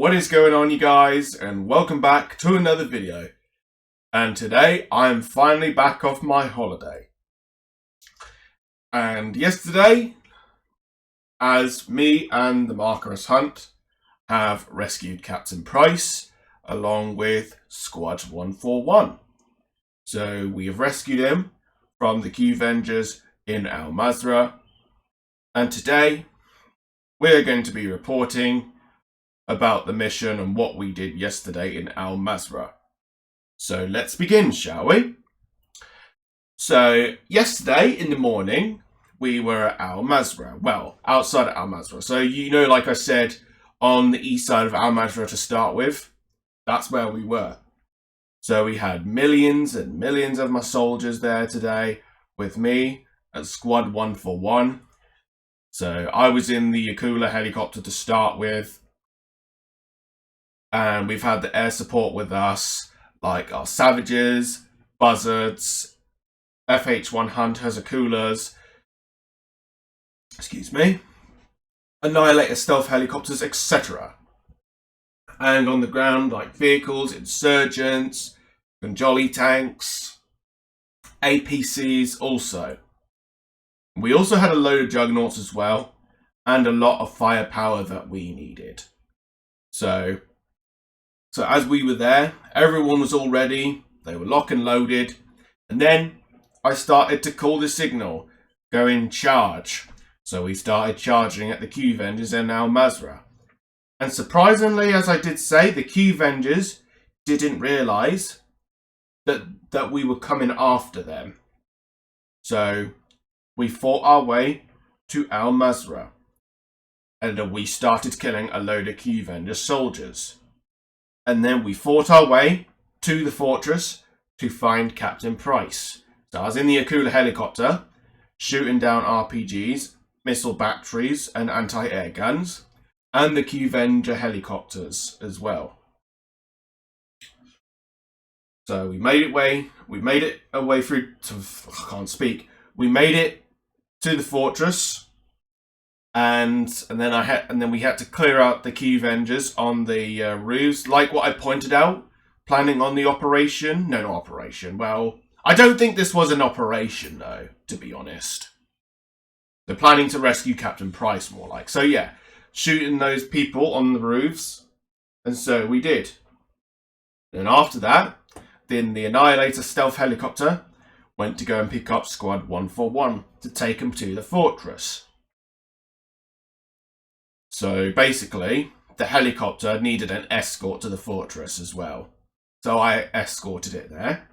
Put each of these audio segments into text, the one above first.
What is going on, you guys, and welcome back to another video. And today I am finally back off my holiday. And yesterday, as me and the Marcus Hunt have rescued Captain Price along with Squad 141. So we have rescued him from the Qvengers in Al Mazrah. And today we're going to be reporting about the mission and what we did yesterday in Al Mazrah. So let's begin, shall we? So yesterday in the morning, we were at Al Mazrah. Well, outside of Al Mazrah. So you know, like I said, on the east side of Al Mazrah to start with, that's where we were. So we had millions and millions of my soldiers there today with me at Squad 141. So I was in the Yakula helicopter to start with. And we've had the air support with us, like our Savages, Buzzards, FH1 Hunters, Akulas, Annihilator stealth helicopters, etc. And on the ground, like vehicles, insurgents, Jolly tanks, APCs also. We also had a load of juggernauts as well, and a lot of firepower that we needed. So as we were there, everyone was all ready, they were lock and loaded, and then I started to call the signal, go in charge. So we started charging at the Qvengers in Al Mazrah. And surprisingly, as I did say, the Qvengers didn't realise that we were coming after them. So we fought our way to Al Mazrah, and we started killing a load of Qvengers soldiers. And then we fought our way to the fortress to find Captain Price. So I was in the Yakula helicopter, shooting down RPGs, missile batteries and anti-air guns, and the Qvenger helicopters as well. So we made it away through to, we made it to the fortress. And then we had to clear out the Qvengers on the roofs, like what I pointed out, planning on the operation. No, not operation. Well, I don't think this was an operation, though, to be honest. They're planning to rescue Captain Price, more like. So yeah, shooting those people on the roofs, and so we did. Then after that, then the Annihilator stealth helicopter went to go and pick up Squad 141 to take them to the fortress. So basically, the helicopter needed an escort to the fortress as well. So I escorted it there.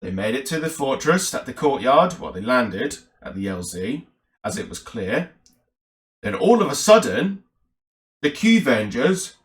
They made it to the fortress at the courtyard. Well, they landed at the LZ as it was clear. Then all of a sudden, the Qvengers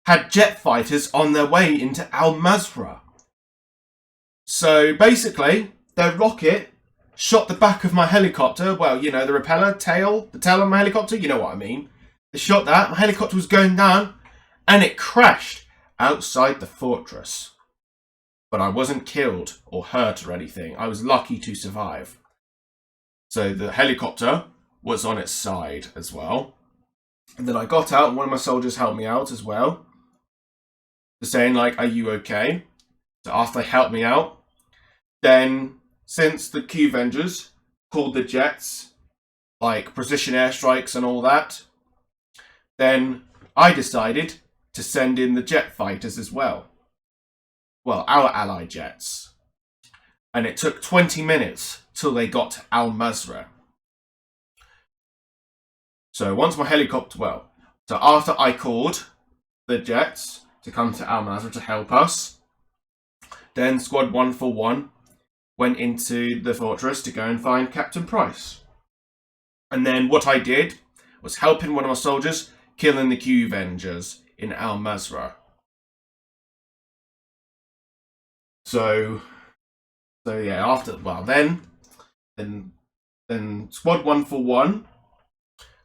had jet fighters on their way into Al Mazrah. So basically, their rocket shot the back of my helicopter. Well, you know, the repeller, the tail of my helicopter, you know what I mean. They shot that, my helicopter was going down, and it crashed outside the fortress. But I wasn't killed or hurt or anything. I was lucky to survive. So the helicopter was on its side as well. And then I got out, and one of my soldiers helped me out as well. Saying, like, are you okay? So after they helped me out, then since the Qvengers called the jets, like precision airstrikes and all that, then I decided to send in the jet fighters as well. Well, our allied jets. And it took 20 minutes till they got to Al Mazrah. So once my helicopter, so after I called the jets to come to Al Mazrah to help us, then Squad 141 went into the fortress to go and find Captain Price. And then what I did was helping one of my soldiers killing the Qvengers in Al Mazrah. So yeah, then Squad 141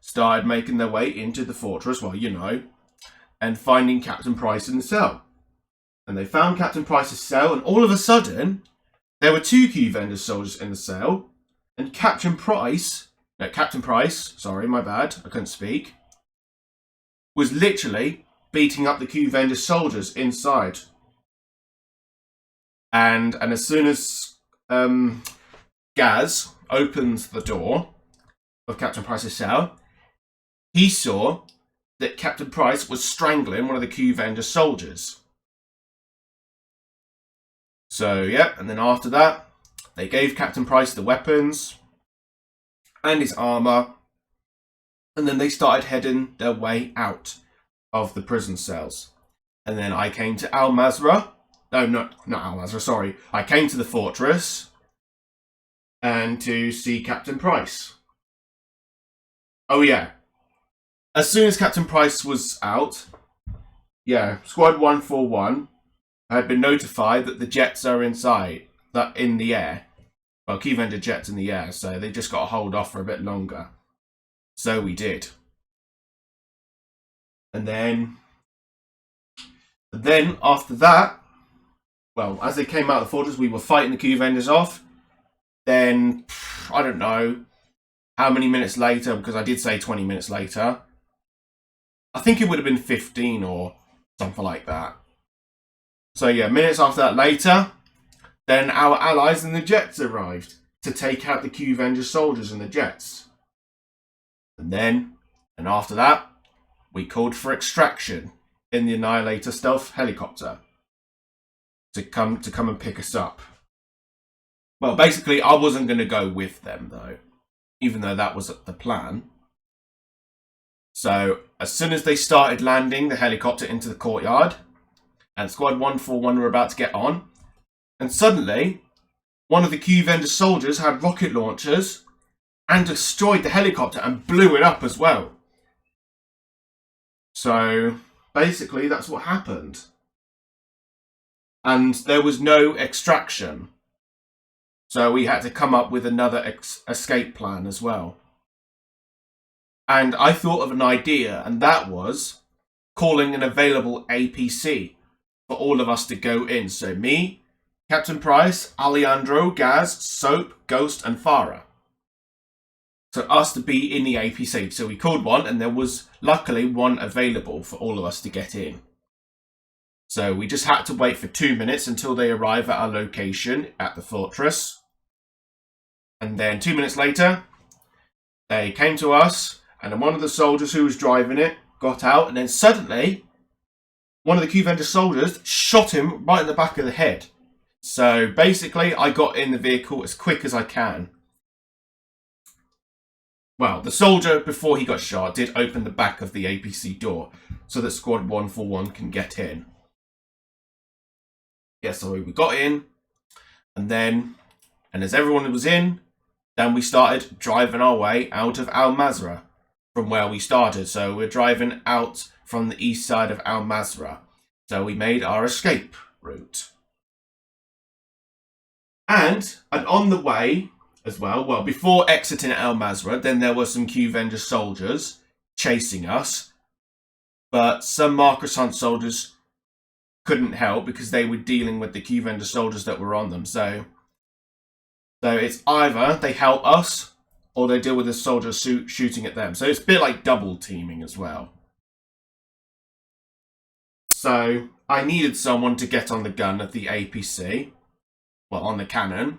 started making their way into the fortress, well, you know, and finding Captain Price in the cell. And they found Captain Price's cell, and all of a sudden, there were two Qvengers soldiers in the cell, and Captain Price, sorry, my bad, I couldn't speak, was literally beating up the Qvengers soldiers inside. And as soon as Gaz opens the door of Captain Price's cell, he saw that Captain Price was strangling one of the Qvengers soldiers. So, yeah, and then after that, they gave Captain Price the weapons and his armour, and then they started heading their way out of the prison cells. And then I came to Al Mazrah. No, not Al Mazrah, sorry. I came to the fortress and to see Captain Price. Oh, yeah. As soon as Captain Price was out, yeah, Squad 141 had been notified that the jets are inside, that in the air. Well, Qvenger jets in the air, so they just got to hold off for a bit longer. So we did. And then after that, well, as they came out of the fortress, we were fighting the Qvengers off. Then, I don't know how many minutes later, because I did say 20 minutes later. I think it would have been 15 or something like that. So yeah, minutes after that later, then our allies and the jets arrived to take out the Qvenger soldiers and the jets. And after that, we called for extraction in the Annihilator stealth helicopter to come and pick us up. Well, basically, I wasn't going to go with them, though, even though that was the plan. So, as soon as they started landing the helicopter into the courtyard, and Squad 141 were about to get on, and suddenly, one of the Qvenger soldiers had rocket launchers and destroyed the helicopter and blew it up as well. So, basically, that's what happened. And there was no extraction. So we had to come up with another escape plan as well. And I thought of an idea, and that was calling an available APC for all of us to go in. So me, Captain Price, Alejandro, Gaz, Soap, Ghost, and Farah. So us to be in the APC. So we called one, and there was luckily one available for all of us to get in. So we just had to wait for 2 minutes until they arrive at our location at the fortress. And then 2 minutes later, they came to us, and then one of the soldiers who was driving it got out, and then suddenly, one of the Qvenger soldiers shot him right in the back of the head. So basically, I got in the vehicle as quick as I can. Well, the soldier, before he got shot, did open the back of the APC door so that Squad 141 can get in. Yeah, so we got in, and as everyone was in, then we started driving our way out of Al Mazrah from where we started. So we're driving out from the east side of Al Mazrah. So we made our escape route. And on the way as well, before exiting Al Mazrah, then there were some Qvenger soldiers chasing us. But some Marcus Hunt soldiers couldn't help because they were dealing with the Qvenger soldiers that were on them. So it's either they help us or they deal with the soldiers shooting at them. So it's a bit like double teaming as well. So I needed someone to get on the gun of the APC, well, on the cannon.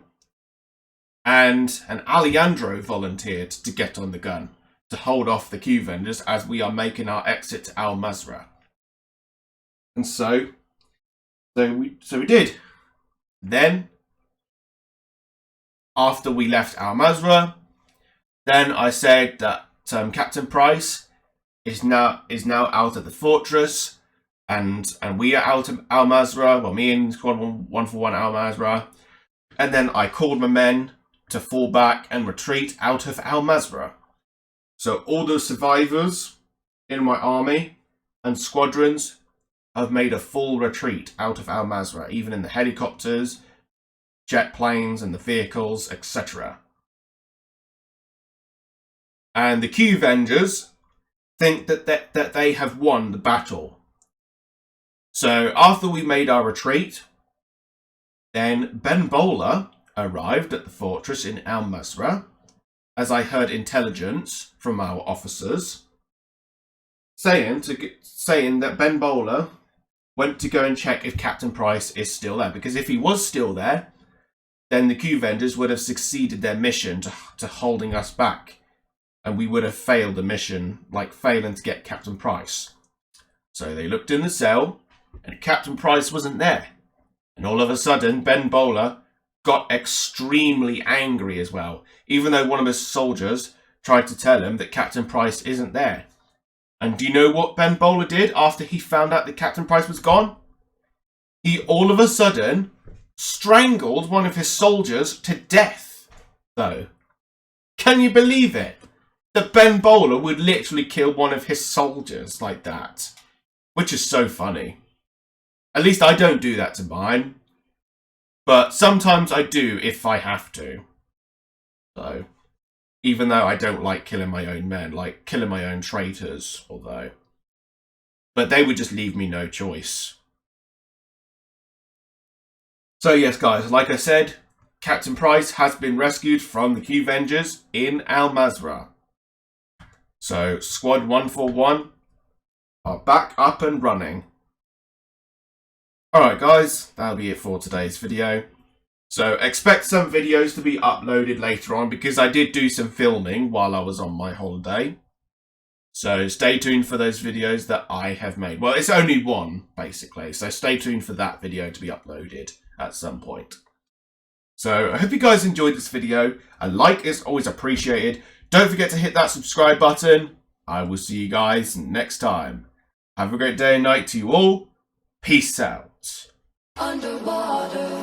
And Alejandro volunteered to get on the gun to hold off the Qvengers as we are making our exit to Al Mazrah. And so we did. Then, after we left Al Mazrah, then I said that Captain Price is now out of the fortress, and we are out of Al Mazrah. Well, me and Squad 141 Al Mazrah, and then I called my men to fall back and retreat out of Al Mazrah. So all the survivors in my army and squadrons have made a full retreat out of Al Mazrah, even in the helicopters, jet planes, and the vehicles, etc. And the Qvengers think that they have won the battle. So after we made our retreat, then Ben Bowler arrived at the fortress in Al Mazrah, as I heard intelligence from our officers. saying that Ben Bowler went to go and check if Captain Price is still there. Because if he was still there, then the Qvengers would have succeeded their mission to holding us back. And we would have failed the mission, like failing to get Captain Price. So they looked in the cell, and Captain Price wasn't there. And all of a sudden, Ben Bowler got extremely angry as well, even though one of his soldiers tried to tell him that Captain Price isn't there. And do you know what Ben Bowler did after he found out that Captain Price was gone? He all of a sudden strangled one of his soldiers to death, though. Can you believe it? That Ben Bowler would literally kill one of his soldiers like that. Which is so funny. At least I don't do that to mine. But sometimes I do if I have to. So, even though I don't like killing my own men, like killing my own traitors, although. But they would just leave me no choice. So yes guys, like I said, Captain Price has been rescued from the Qvengers in Al Mazrah. So, Squad 141 are back up and running. Alright guys, that'll be it for today's video. So, expect some videos to be uploaded later on because I did do some filming while I was on my holiday. So, stay tuned for those videos that I have made. Well, it's only one, basically. So, stay tuned for that video to be uploaded at some point. So, I hope you guys enjoyed this video. A like is always appreciated. Don't forget to hit that subscribe button. I will see you guys next time. Have a great day and night to you all. Peace out. Underwater.